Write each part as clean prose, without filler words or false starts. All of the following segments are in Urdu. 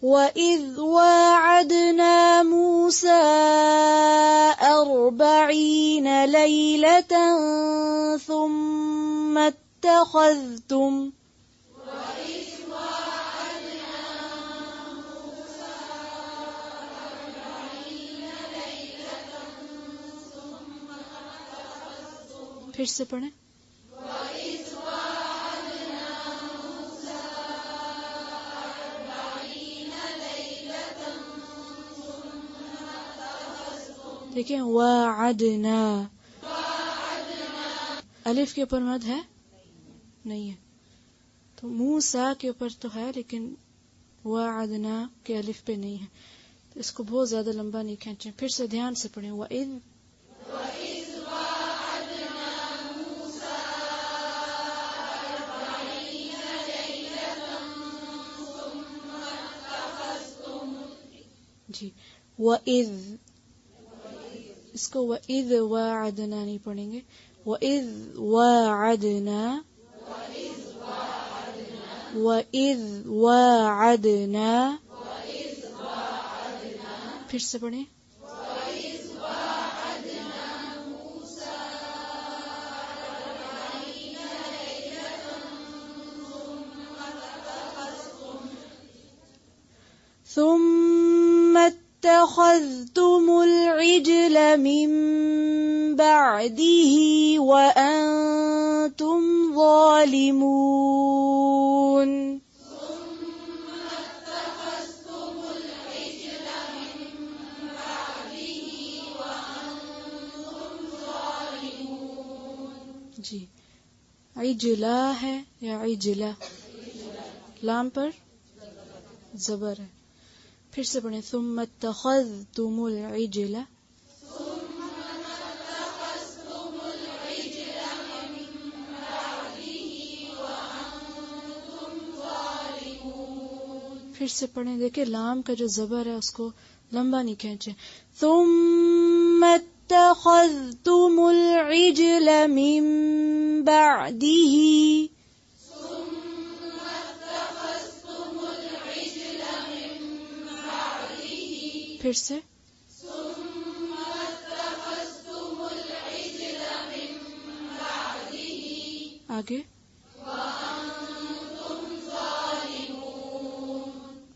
وَإِذْ وَاعَدْنَا مُوسَىٰ 40 لَيْلَةً ثُمَّ اتَّخَذْتُمْ پھر سے پڑھیں. دیکھیں وعدنا الف کے اوپر مد ہے نہیں ہے، تو موسیٰ کے اوپر تو ہے لیکن وعدنا کے الف پہ نہیں ہے، تو اس کو بہت زیادہ لمبا نہیں کھینچیں. پھر سے دھیان سے پڑھیں. وَإِذْ جی وَإِذْ اس کو وَإِذْ وَاعَدْنَا نہیں پڑھیں گے. وَإِذْ وَاعَدْنَا وَإِذْ وَاعَدْنَا پھر سے پڑھیں. ثم اتخذتم العجل من بعده وأنتم ظالمون. جی عجلہ ہے یا عجلہ؟ لام پر زبر ہے. پھر سے پڑھیں. ثم اتخذتم العجل پھر سے پڑھیں. دیکھیں لام کا جو زبر ہے اس کو لمبا نہیں کھینچیں. ثم اتخذتم العجل من بعده پھر سے آگے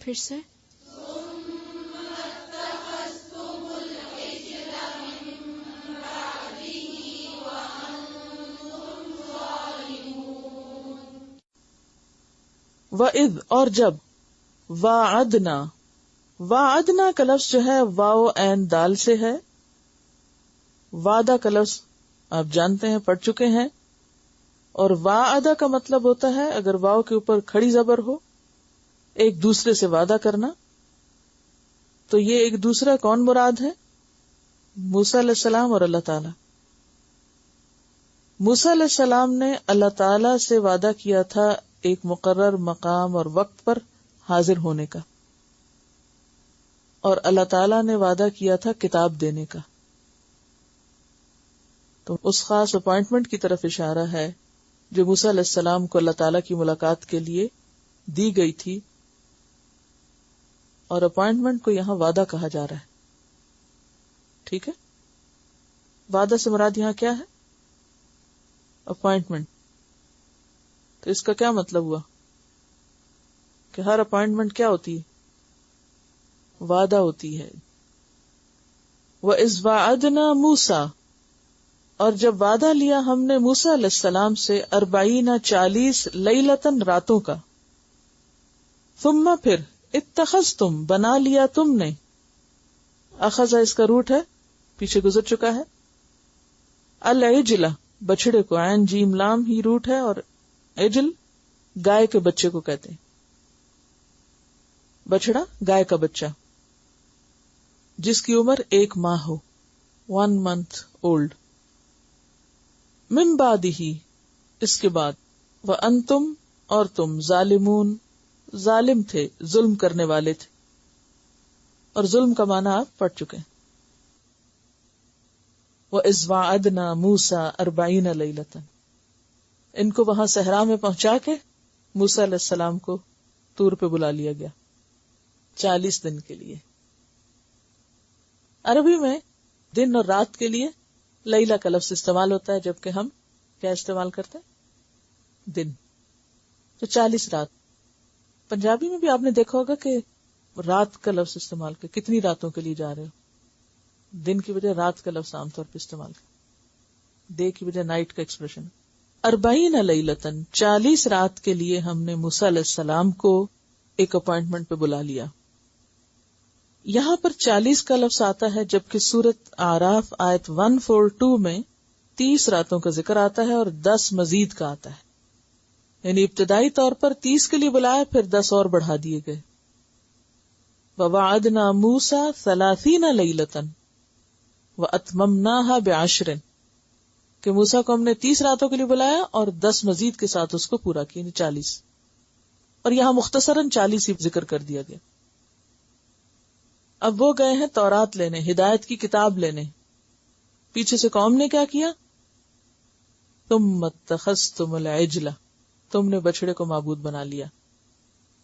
پھر سے وَإِذْ اور جب وَعَدْنَا وعدنا کا لفظ جو ہے واو عین دال سے ہے. وعدہ کا لفظ آپ جانتے ہیں، پڑھ چکے ہیں. اور وعدہ کا مطلب ہوتا ہے اگر واو کے اوپر کھڑی زبر ہو، ایک دوسرے سے وعدہ کرنا. تو یہ ایک دوسرا کون مراد ہے؟ موسیٰ علیہ السلام اور اللہ تعالی. موسیٰ علیہ السلام نے اللہ تعالی سے وعدہ کیا تھا ایک مقرر مقام اور وقت پر حاضر ہونے کا، اور اللہ تعالیٰ نے وعدہ کیا تھا کتاب دینے کا. تو اس خاص اپائنٹمنٹ کی طرف اشارہ ہے جو موسیٰ علیہ السلام کو اللہ تعالیٰ کی ملاقات کے لیے دی گئی تھی، اور اپائنٹمنٹ کو یہاں وعدہ کہا جا رہا ہے. ٹھیک ہے، وعدہ سے مراد یہاں کیا ہے؟ اپائنٹمنٹ. تو اس کا کیا مطلب ہوا کہ ہر اپائنٹمنٹ کیا ہوتی ہے؟ وعدہ ہوتی ہے. وَإِذْ وَعَدْنَا مُوسَىٰ اور جب وعدہ لیا ہم نے موسیٰ علیہ السلام سے 40 لیلتن راتوں کا. ثم پھر اتخذتم بنا لیا تم نے. اخذ اس کا روٹ ہے، پیچھے گزر چکا ہے. العجلہ بچڑے کو، عین جیم لام ہی روٹ ہے، اور عجل گائے کے بچے کو کہتے ہیں. بچڑا گائے کا بچہ جس کی عمر 1 ماہ ہو، 1 month old. من بعدہ اس کے بعد، وانتم اور تم ظالمون ظالم تھے، ظلم کرنے والے تھے. اور ظلم کا معنی آپ پڑھ چکے ہیں. وَإِذْ وَعَدْنَا مُوسَىٰ 40 لَيْلَةً ان کو وہاں صحرا میں پہنچا کے موسیٰ علیہ السلام کو طور پہ بلا لیا گیا. 40 دن کے لیے. عربی میں دن اور رات کے لیے لیلہ کا لفظ استعمال ہوتا ہے، جبکہ ہم کیا استعمال کرتے ہیں؟ دن. تو 40 رات. پنجابی میں بھی آپ نے دیکھا ہوگا کہ رات کا لفظ استعمال کر، کتنی راتوں کے لیے جا رہے ہو، دن کی بجائے رات کا لفظ عام طور پہ استعمال کر، ڈے کی بجائے نائٹ کا ایکسپریشن. 40 لیلتن، 40 رات کے لیے ہم نے موسیٰ علیہ السلام کو ایک اپوائنٹمنٹ پہ بلا لیا. یہاں پر 40 کا لفظ آتا ہے، جبکہ سورۃ اعراف آیت 142 میں 30 راتوں کا ذکر آتا ہے اور 10 مزید کا آتا ہے. یعنی ابتدائی طور پر 30 کے لیے بلایا، پھر 10 اور بڑھا دیے گئے. وَوَعَدْنَا مُوسَىٰ 30 لَيْلَةً وَأَتْمَمْنَاهَا بِعَشْرٍ، کہ موسیٰ کو ہم نے 30 راتوں کے لیے بلایا اور 10 مزید کے ساتھ اس کو پورا کیا، یعنی 40. اور یہاں مختصراً 40 ہی ذکر کر دیا گیا. اب وہ گئے ہیں تورات لینے، ہدایت کی کتاب لینے. پیچھے سے قوم نے کیا کیا؟ ثُمَّ اتَّخَذْتُمُ الْعِجْلَ، تم نے بچڑے کو معبود بنا لیا.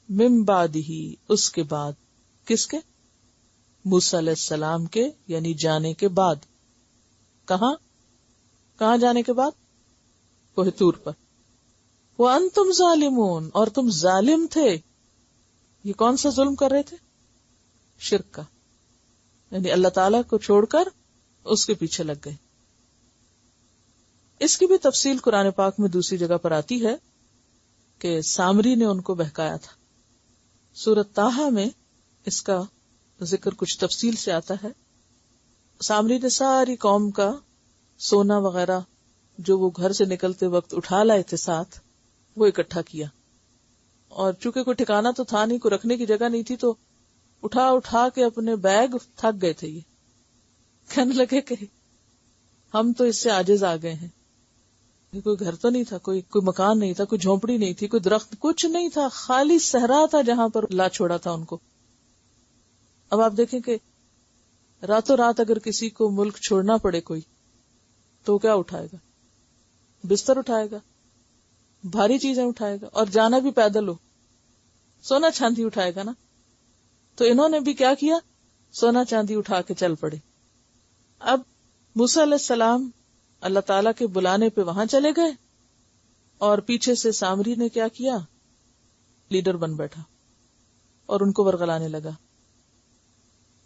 من بعدہ، اس کے بعد. کس کے؟ موسیٰ علیہ السلام کے، یعنی جانے کے بعد. کہاں جانے کے بعد؟ کوہ طور پر. وَأَنْتُمْ ظَالِمُونَ، اور تم ظالم تھے. یہ کون سا ظلم کر رہے تھے؟ شرک کا، یعنی اللہ تعالیٰ کو چھوڑ کر اس کے پیچھے لگ گئے. اس کی بھی تفصیل قرآن پاک میں دوسری جگہ پر آتی ہے کہ سامری نے ان کو بہکایا تھا. سورۃ طٰہٰ میں اس کا ذکر کچھ تفصیل سے آتا ہے. سامری نے ساری قوم کا سونا وغیرہ جو وہ گھر سے نکلتے وقت اٹھا لائے تھے ساتھ، وہ اکٹھا کیا. اور چونکہ کوئی ٹھکانا تو تھا نہیں، کوئی رکھنے کی جگہ نہیں تھی، تو اٹھا کے اپنے بیگ تھک گئے تھے. یہ کہنے لگے کہ ہم تو اس سے عاجز آ گئے ہیں. کوئی گھر تو نہیں تھا، کوئی مکان نہیں تھا، کوئی جھونپڑی نہیں تھی، کوئی درخت، کچھ نہیں تھا، خالی صحرا تھا جہاں پر لا چھوڑا تھا ان کو. اب آپ دیکھیں کہ راتوں رات اگر کسی کو ملک چھوڑنا پڑے کوئی، تو کیا اٹھائے گا؟ بستر اٹھائے گا، بھاری چیزیں اٹھائے گا، اور جانا بھی پیدل ہو، سونا چاندی اٹھائے گا نا. تو انہوں نے بھی کیا کیا؟ سونا چاندی اٹھا کے چل پڑے. اب موسیٰ علیہ السلام اللہ تعالیٰ کے بلانے پہ وہاں چلے گئے، اور پیچھے سے سامری نے کیا کیا؟ لیڈر بن بیٹھا اور ان کو ورغلانے لگا.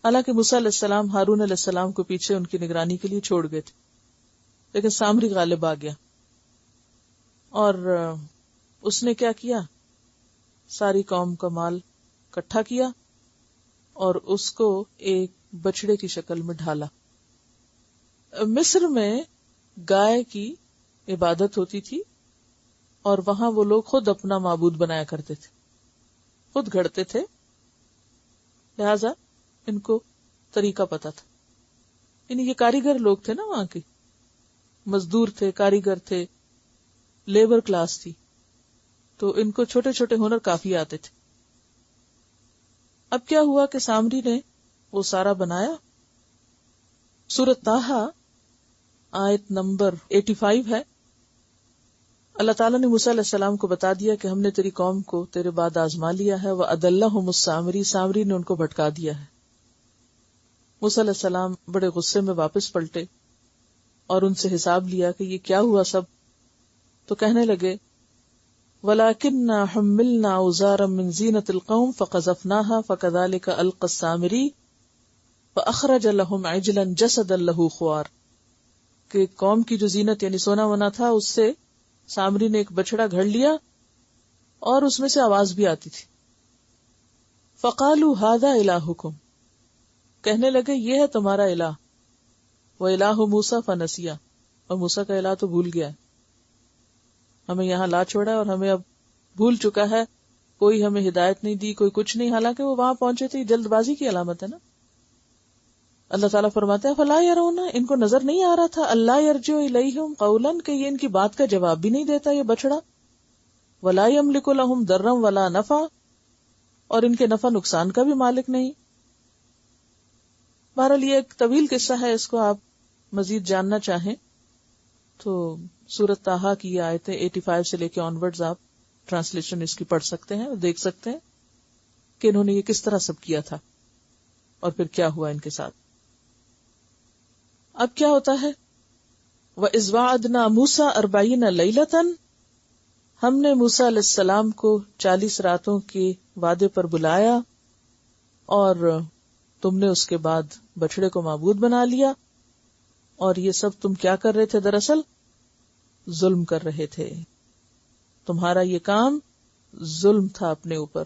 حالانکہ موسیٰ علیہ السلام ہارون علیہ السلام کو پیچھے ان کی نگرانی کے لیے چھوڑ گئے تھے، لیکن سامری غالب آ گیا. اور اس نے کیا کیا؟ ساری قوم کا مال اکٹھا کیا اور اس کو ایک بچڑے کی شکل میں ڈھالا. مصر میں گائے کی عبادت ہوتی تھی، اور وہاں وہ لوگ خود اپنا معبود بنایا کرتے تھے، خود گھڑتے تھے، لہذا ان کو طریقہ پتا تھا. یعنی یہ کاریگر لوگ تھے نا، وہاں کے مزدور تھے، کاریگر تھے، لیبر کلاس تھی، تو ان کو چھوٹے چھوٹے ہنر کافی آتے تھے. اب کیا ہوا کہ سامری نے وہ سارا بنایا. سورۃ طٰہٰ آیت نمبر 85 ہے. اللہ تعالیٰ نے موسیٰ علیہ السلام کو بتا دیا کہ ہم نے تیری قوم کو تیرے بعد آزما لیا ہے. وَأَضَلَّهُمُ السَّامِرِي، سامری نے ان کو بھٹکا دیا ہے. موسیٰ علیہ السلام بڑے غصے میں واپس پلٹے اور ان سے حساب لیا کہ یہ کیا ہوا سب. تو کہنے لگے وَلَكِنَّا حُمِّلْنَا أَوْزَارًا مِّن زِينَةِ الْقَوْمِ فَقَذَفْنَاهَا فَكَذَلِكَ أَلْقَى السَّامِرِي فَأَخْرَجَ لَهُمْ عِجْلًا جَسَدًا لَهُ خُوَارٌ، کہ قوم کی جو زینت یعنی سونا ونا تھا، اس سے سامری نے ایک بچڑا گھڑ لیا اور اس میں سے آواز بھی آتی تھی. فَقَالُوا هَذَا إِلَٰهُكُمْ، کہنے لگے یہ ہے تمہارا الہ. وَإِلَٰهُ مُوسَىٰ فَنَسِيَ، اور موسیٰ کا الہ تو بھول گیا ہے، ہمیں یہاں لا چھوڑا ہے اور ہمیں اب بھول چکا ہے، کوئی ہمیں ہدایت نہیں دی، کوئی کچھ نہیں. حالانکہ وہ وہاں پہنچے تھے، جلد بازی کی علامت ہے نا. اللہ تعالیٰ فرماتے ہیں فَلَا يَرَوْنَ، ان کو نظر نہیں آ رہا تھا، اللہ يَرْجِعُ إِلَيْهِمْ قَوْلًا، کہ یہ ان کی بات کا جواب بھی نہیں دیتا یہ بچڑا. وَلَا يَمْلِكُ لَهُمْ ضَرًّا وَلَا نَفْعًا، اور ان کے نفع نقصان کا بھی مالک نہیں. بہرحال یہ ایک طویل قصہ ہے، اس کو آپ مزید جاننا چاہیں تو سورۃ طٰہٰ کی آیتیں 85 سے لے کے آنورڈز آپ ٹرانسلیشن اس کی پڑھ سکتے ہیں اور دیکھ سکتے ہیں کہ انہوں نے یہ کس طرح سب کیا تھا اور پھر کیا ہوا ان کے ساتھ. اب کیا ہوتا ہے؟ وَإِذْ وَعَدْنَا مُوسَىٰ 40 لَيْلَةً، ہم نے موسیٰ علیہ السلام کو 40 راتوں کے وعدے پر بلایا، اور تم نے اس کے بعد بچڑے کو معبود بنا لیا، اور یہ سب تم کیا کر رہے تھے؟ دراصل ظلم کر رہے تھے. تمہارا یہ کام ظلم تھا اپنے اوپر.